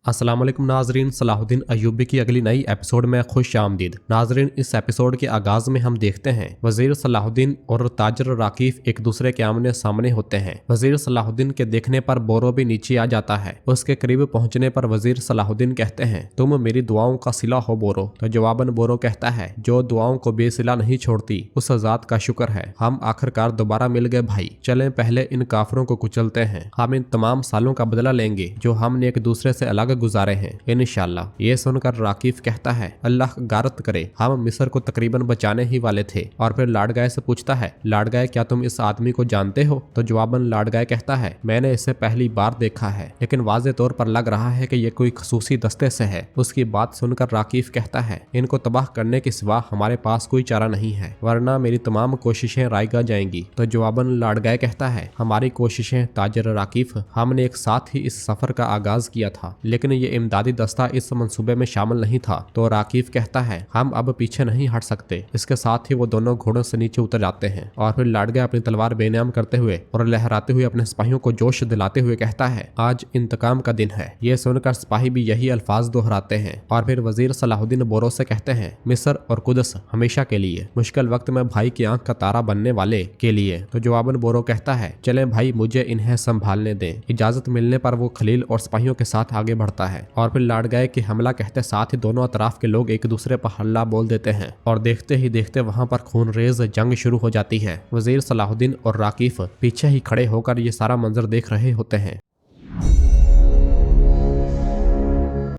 अस्सलाम वालेकुम नाजरीन, सलाहुद्दीन अय्यूबी की अगली नई एपिसोड में खुश आमदीद। नाजरीन, इस एपिसोड के आगाज में हम देखते हैं वजीर सलाहुद्दीन और ताजर राकीफ एक दूसरे के आमने सामने होते हैं। वजीर सलाहुद्दीन के देखने पर बोरो भी नीचे आ जाता है। उसके करीब पहुंचने पर वजीर सलाहुद्दीन कहते हैं, तुम मेरी दुआओं का सिला हो बोरो। तो जवाबन बोरो कहता है, जो दुआओं को बेसिला नहीं छोड़ती उस जात का शुक्र है। हम आखिरकार दोबारा मिल गए भाई। चलें पहले इन काफरों को कुचलते हैं। हम इन तमाम सालों का बदला लेंगे जो हमने एक दूसरे से अलग गुजारे हैं, इंशाल्लाह। ये सुनकर राकीफ कहता है, अल्लाह गारत करे, हम मिस्र को तकरीबन बचाने ही वाले थे। और फिर लाडगाय से पूछता है, लाडगाय क्या तुम इस आदमी को जानते हो? तो जवाबन लाडगाय कहता है, मैंने इसे पहली बार देखा है, लेकिन वाज़े तौर पर लग रहा है कि ये कोई खसूसी दस्ते से है। उसकी बात सुनकर राकीफ कहता है, इनको तबाह करने के सिवा हमारे पास कोई चारा नहीं है, वरना मेरी तमाम कोशिशें रायगा जाएंगी। तो जवाबन लाडगाय कहता है, हमारी कोशिशें ताजर राकीफ, हमने एक साथ ही इस सफर का आगाज किया था, लेकिन ये इमदादी दस्ता इस मंसूबे में शामिल नहीं था। तो राकीफ कहता है, हम अब पीछे नहीं हट सकते। इसके साथ ही वो दोनों घोड़ों से नीचे उतर जाते हैं और फिर लाडगाय अपनी तलवार बेनयाम करते हुए और लहराते हुए अपने सिपाहियों को जोश दिलाते हुए कहता है, आज इंतकाम का दिन है। ये सुनकर सिपाही भी यही अल्फाज दोहराते हैं। और फिर वजीर सलाहुद्दीन बोरो से कहते हैं, मिस्र और कुदस हमेशा के लिए, मुश्किल वक्त में भाई की आंख का तारा बनने वाले के लिए। तो जवाबन बोरो कहता है, चलें भाई, मुझे इन्हें संभालने दें। इजाजत मिलने पर वो खलील और सिपाहियों के साथ आगे बढ़ता है और फिर लाडगाय के हमला कहते साथ ही दोनों अतराफ के लोग एक दूसरे पर हल्ला बोल देते हैं और देखते ही देखते वहां पर खूनरेज जंग शुरू हो जाती है। वजीर सलाहुद्दीन और राकीफ पीछे ही खड़े होकर ये सारा मंजर देख रहे होते हैं।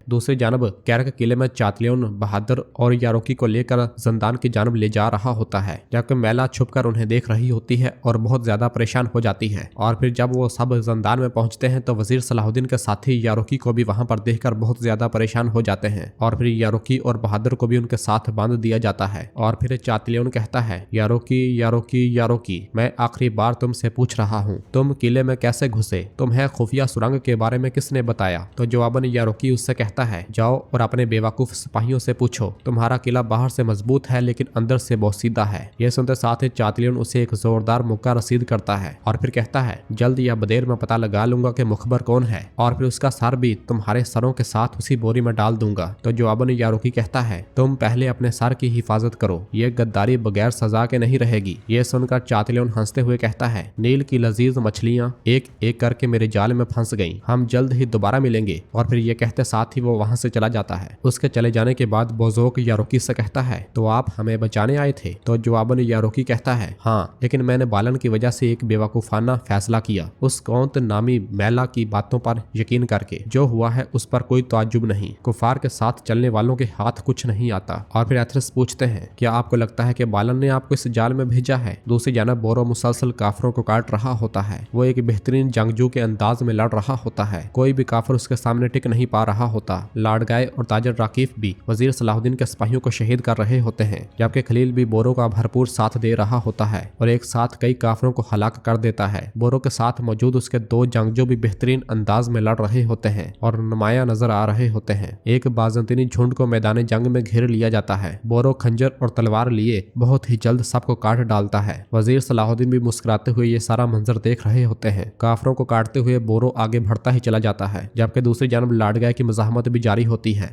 दूसरी जानब कैरक किले में चातलियन बहादुर और यारोकी को लेकर जंदान की जानब ले जा रहा होता है, जबकि मैला छुपकर उन्हें देख रही होती है और बहुत ज्यादा परेशान हो जाती है। और फिर जब वो सब जंदान में पहुंचते हैं तो वजीर सलाहुद्दीन के साथी यारोकी को भी वहां पर देखकर बहुत ज्यादा परेशान हो जाते हैं और फिर यारोकी और बहादुर को भी उनके साथ बांध दिया जाता है। और फिर चातलियन कहता है, यारोकी यारोकी यारोकी, मैं आखिरी बार तुमसे पूछ रहा हूँ, तुम किले में कैसे घुसे? तुम्हें खुफिया सुरंग के बारे में किसने बताया? तो जवाबन यारोकी उससे कहता है, जाओ और अपने बेवकूफ सिपाहियों से पूछो, तुम्हारा किला बाहर से मजबूत है लेकिन अंदर से बोसीदा है। यह सुनते साथ ही चातलियन उसे एक जोरदार मुक्का रसीद करता है और फिर कहता है, जल्द या बदेर में पता लगा लूंगा कि मुखबर कौन है और फिर उसका सर भी तुम्हारे सरों के साथ उसी बोरी में डाल दूंगा। तो जवाबन यारोकी कहता है, तुम पहले अपने सर की हिफाजत करो, ये गद्दारी बगैर सजा के नहीं रहेगी। ये सुनकर चातलियन हंसते हुए कहता है, नील की लजीज मछलियां एक एक करके मेरे जाल में फंस गईं, हम जल्द ही दोबारा मिलेंगे। और फिर ये कहते साथ ही वो वहां से चला जाता है। उसके चले जाने के बाद बोजोक यारोकी से कहता है, तो आप हमें बचाने आए थे? तो जवाबन यारोकी कहता है, हाँ, लेकिन मैंने बालन की वजह से एक बेवकूफाना फैसला किया, उस कौंत नामी मैला की बातों पर यकीन करके। जो हुआ है उस पर कोई ताज्जुब नहीं, कुफार के साथ चलने वालों के हाथ कुछ नहीं आता। और फिर एथरस पूछते हैं, क्या आपको लगता है कि बालन ने आपको इस जाल में भेजा है? दूसरी जानब बोरो मुसलसल काफरों को काट रहा होता है। वो एक बेहतरीन जंगजू के अंदाज में लड़ रहा होता है, कोई भी काफर उसके सामने टिक नहीं पा रहा होता। लाडगाय और ताजर राकीफ भी वजीर सलाहुद्दीन के सिपाहियों को शहीद कर रहे होते हैं, जबकि खलील भी बोरो का भरपूर साथ दे रहा होता है और एक साथ कई काफरों को हलाक कर देता है। बोरो के साथ मौजूद उसके दो जंगजू भी बेहतरीन अंदाज में लड़ रहे होते हैं और नुमाया नजर आ रहे होते हैं। एक बाजंतीनी झुंड को मैदान जंग में घेर लिया जाता है। बोरो खंजर और तलवार लिए बहुत ही जल्द सबको काट डालता है। वजीर सलाहुद्दीन भी मुस्कुराते हुए ये सारा मंजर देख रहे होते हैं। काफरों को काटते हुए बोरो आगे बढ़ता ही चला जाता है, जबकि दूसरी जानब लाडगाय की मज़ाहमत भी जारी होती है।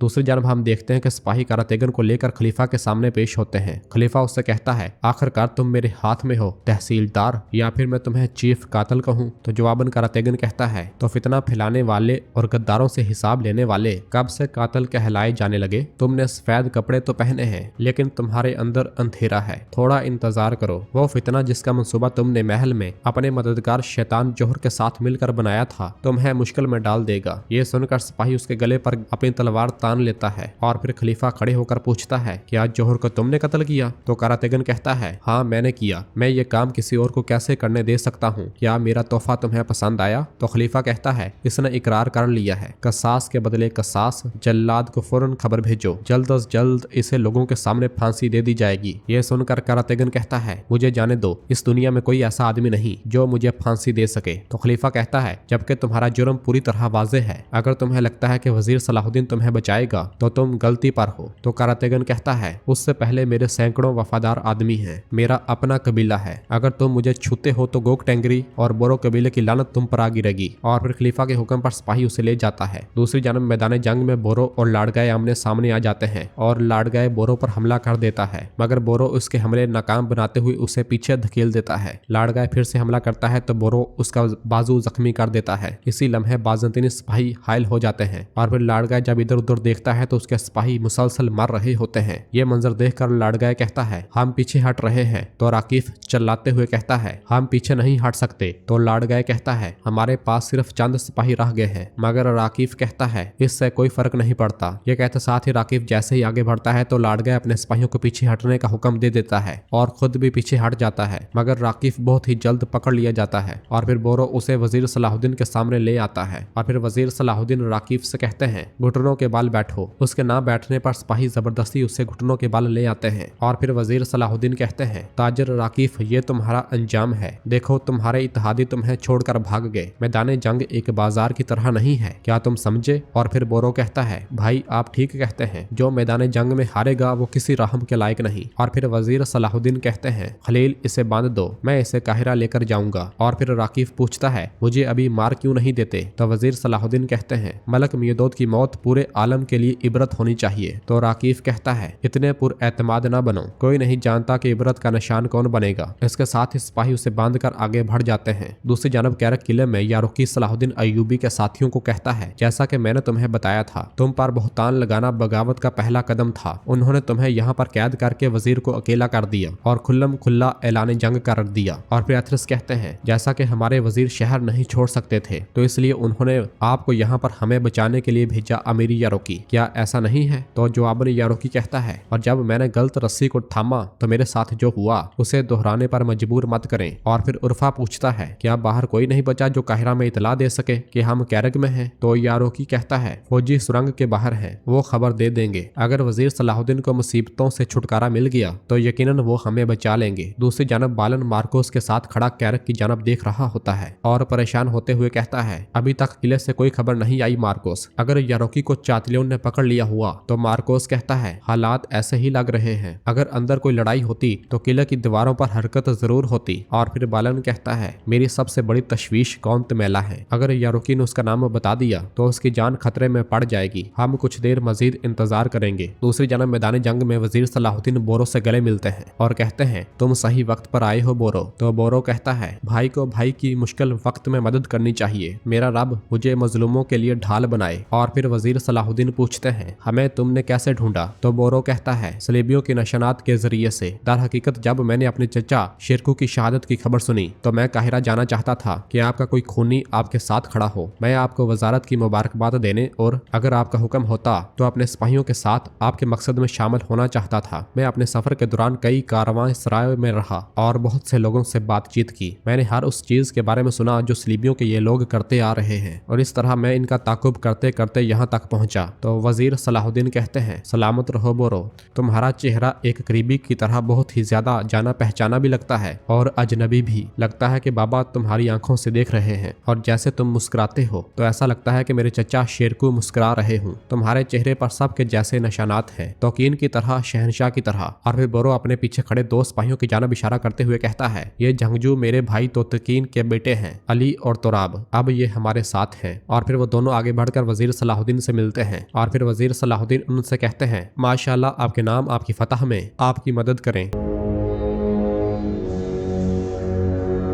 दूसरी जानब हम देखते हैं कि सिपाही कारातेगन को लेकर खलीफा के सामने पेश होते हैं। खलीफा उससे कहता है, आखिरकार तुम मेरे हाथ में हो, तहसीलदार, या फिर मैं तुम्हें चीफ कातल कहूँ? तो जवाबन कारातेगन कहता है, तो फितना फैलाने वाले और गद्दारों से हिसाब लेने वाले कब से कातल कहलाए जाने लगे? तुमने सफेद कपड़े तो पहने हैं लेकिन तुम्हारे अंदर अंधेरा है, थोड़ा इंतजार करो। वो फितना जिसका मंसूबा तुमने महल में अपने मददगार शैतान जोहर के साथ मिलकर बनाया था, तुम्हें मुश्किल में डाल देगा। ये सुनकर सिपाही उसके गले पर अपनी तलवार तान लेता है और फिर खलीफा खड़े होकर पूछता है, क्या जोहर को तुमने कत्ल किया? तो कारातेगन कहता है, हाँ मैंने किया, मैं ये काम किसी और को कैसे करने दे सकता हूँ? क्या मेरा तोहफा तुम्हें पसंद आया? तो खलीफा कहता है, इसने इकरार कर लिया है, कसास के बदले कसास, जल्लाद को फौरन खबर भेजो, जल्द अज जल्द इसे लोगों के सामने फांसी दे दी जाएगी। ये सुनकर कारातेगन कहता है, मुझे जाने दो, इस दुनिया में कोई ऐसा आदमी नहीं जो मुझे फांसी दे सके। तो खलीफा कहता है, जबकि तुम्हारा जुर्म पूरी तरह वाज़ेह है, अगर तुम्हें लगता है कि वजीर सलाहुद्दीन तुम्हें बचाएगा जाएगा तो तुम गलती पर हो। तो करातेगन कहता है, उससे पहले मेरे सैकड़ों वफादार आदमी हैं, मेरा अपना कबीला है, अगर तुम मुझे छूते हो तो गोक टेंगरी और बोरो कबीले की लानत तुम पर आ गिरेगी। और फिर खलीफा के हुक्म पर सिपाही उसे ले जाता है। दूसरी जानब मैदान जंग में बोरो और लाडगाय आमने सामने आ जाते हैं और लाडगाय बोरो पर हमला कर देता है, मगर बोरो उसके हमले नाकाम बनाते हुए उसे पीछे धकेल देता है। लाडगाय फिर से हमला करता है तो बोरो उसका बाजू जख्मी कर देता है। इसी लम्हे बाज़ंतीनी सिपाही घायल हो जाते हैं और फिर लाडगाय जब इधर उधर देखता है तो उसके सिपाही मुसलसल मर रहे होते हैं। ये मंजर देखकर लाडगाय कहता है, हम पीछे हट रहे हैं। तो राकीफ चिल्लाते हुए कहता है, हम पीछे नहीं हट सकते। तो लाडगाय कहता है, हमारे पास सिर्फ चंद सिपाही रह गए हैं। मगर राकीफ कहता है, इससे कोई फर्क नहीं पड़ता। ये कहते साथ ही राकीफ जैसे ही आगे बढ़ता है तो लाडगाय अपने सिपाहियों को पीछे हटने का हुक्म दे देता है और खुद भी पीछे हट जाता है। मगर राकीफ बहुत ही जल्द पकड़ लिया जाता है और फिर बोरो उसे वजीर सलाहुद्दीन के सामने ले आता है और फिर वजीर सलाहुद्दीन राकीफ से कहते हैं, घुटनों के बाल बैठो। उसके ना बैठने पर सिपाही जबरदस्ती उससे घुटनों के बाल ले आते हैं और फिर वजीर सलाहुद्दीन कहते हैं, ताजर राकीफ, ये तुम्हारा अंजाम है। देखो तुम्हारे इत्तेहादी तुम्हें छोड़कर भाग गए। मैदान जंग एक बाजार की तरह नहीं है, क्या तुम समझे? और फिर बोरो कहता है, भाई आप ठीक कहते हैं, जो मैदान जंग में हारेगा वो किसी रहम के लायक नहीं। और फिर वजीर सलाहुद्दीन कहते हैं, खलील इसे बांध दो, मैं इसे काहिरा लेकर जाऊंगा। और फिर राकीफ पूछता है, मुझे अभी मार क्यों नहीं देते? तो वजीर सलाहुद्दीन कहते हैं, मलक मियदोद की मौत पूरे आलम के लिए इबरत होनी चाहिए। तो राकीफ कहता है, इतने पुरएतमाद न बनो, कोई नहीं जानता कि इबरत का निशान कौन बनेगा। इसके साथ ही सिपाही उसे बांधकर आगे बढ़ जाते हैं। दूसरी जानब कैरक किले में यारुकी सलाहुद्दीन अय्यूबी के साथियों को कहता है, जैसा कि मैंने तुम्हें बताया था, तुम पर बहुतान लगाना बगावत का पहला कदम था। उन्होंने तुम्हें यहाँ पर कैद करके वजीर को अकेला कर दिया और खुल्लम खुल्ला ऐलान जंग कर दिया। और फिर एथरस कहते हैं, जैसा कि हमारे वजीर शहर नहीं छोड़ सकते थे तो इसलिए उन्होंने आपको यहाँ पर हमें बचाने के लिए भेजा अमीरी यारोकी, क्या ऐसा नहीं है? तो जवाबन यारोकी कहता है, और जब मैंने गलत रस्सी को थामा तो मेरे साथ जो हुआ उसे दोहराने पर मजबूर मत करें। और फिर उर्फा पूछता है, क्या बाहर कोई नहीं बचा जो काहिरा में इतला दे सके कि हम कैरक में हैं? तो यारोकी कहता है, फौजी सुरंग के बाहर हैं, वो खबर दे देंगे। अगर वजीर सलाहुद्दीन को मुसीबतों से छुटकारा मिल गया तो यकीनन वो हमें बचा लेंगे। दूसरी जानब बालन मार्कोस के साथ खड़ा कैरक की जानब देख रहा होता है और परेशान होते हुए कहता है, अभी तक किले से कोई खबर नहीं आई मार्कोस, अगर यारोकी को चातलियों ने पकड़ लिया हुआ? तो मार्कोस कहता है, हालात ऐसे ही लग रहे हैं, अगर अंदर कोई लड़ाई होती तो किले की दीवारों पर हरकत जरूर होती। और फिर बालन कहता है, मेरी सबसे बड़ी तशवीश कौन तमेला है, अगर यारोकी ने उसका नाम बता दिया तो उसकी जान खतरे में पड़ जाएगी। हम कुछ देर मजीद इंतजार करेंगे। दूसरी जानब मैदान जंग में वजीर सलाहुद्दीन बोरो से गले मिलते हैं और कहते हैं, तुम सही वक्त पर आए हो बोरो। तो बोरो कहता है, भाई को भाई की मुश्किल वक्त में मदद करनी चाहिए, मेरा रब मुझे मजलूमों के लिए ढाल बनाए। और फिर वजीर सलाहुद्दीन पूछते हैं, हमें तुमने कैसे ढूंढा? तो बोरो कहता है, सलीबियों के निशानात के जरिए से। दर हकीकत जब मैंने अपने चचा शेरकू की शहादत की खबर सुनी तो मैं काहिरा जाना चाहता था कि आपका कोई खूनी आपके साथ खड़ा हो। मैं आपको वजारत की मुबारकबाद देने और अगर आपका हुक्म होता तो अपने सिपाहियों के साथ आपके मकसद में शामिल होना चाहता था। मैं अपने सफर के दौरान कई कारवां सराय में रहा और बहुत से लोगों से बातचीत की। मैंने हर उस चीज के बारे में सुना जो सलीबियों के ये लोग करते आ रहे हैं और इस तरह मैं इनका ताकुब करते करते यहाँ तक पहुंचा। तो वजीर सलाहुद्दीन कहते हैं, सलामत रहो बोरो, तुम्हारा चेहरा एक करीबी की तरह बहुत ही ज्यादा जाना पहचाना भी लगता है और अजनबी भी। लगता है कि बाबा तुम्हारी आंखों से देख रहे हैं और जैसे तुम मुस्कुराते हो तो ऐसा लगता है कि मेरे चचा शेरकू मुस्कुरा रहे हूँ। तुम्हारे चेहरे पर सबके जैसे निशानात हैं, तौकीन की तरह, शहनशाह की तरह। और फिर बोरो अपने पीछे खड़े दो सिपाहियों की जानब इशारा करते हुए कहता है, ये जंगजू मेरे भाई तोतकीन के बेटे हैं, अली और तुराब, अब ये हमारे साथ हैं। और फिर वो दोनों आगे बढ़कर वजीर सलाहुद्दीन से मिलते हैं और फिर वजीर सलाहुद्दीन उनसे कहते हैं, माशाल्लाह आपके नाम आपकी फतह में आपकी मदद करें।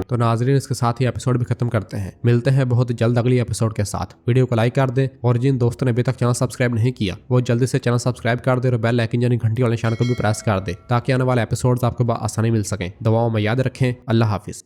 तो नाजरीन इसके साथ ही एपिसोड भी खत्म करते हैं। मिलते हैं बहुत जल्द अगली एपिसोड के साथ। वीडियो को लाइक कर दे और जिन दोस्तों ने अभी तक चैनल सब्सक्राइब नहीं किया वो जल्दी से चैनल सब्सक्राइब कर दे और बेल आइकन यानी घंटी वाले निशान को भी प्रेस कर दे ताकि आने वाले एपिसोड्स आपको आसानी मिल सकें। दुआओं में याद रखें। अल्लाह हाफिज।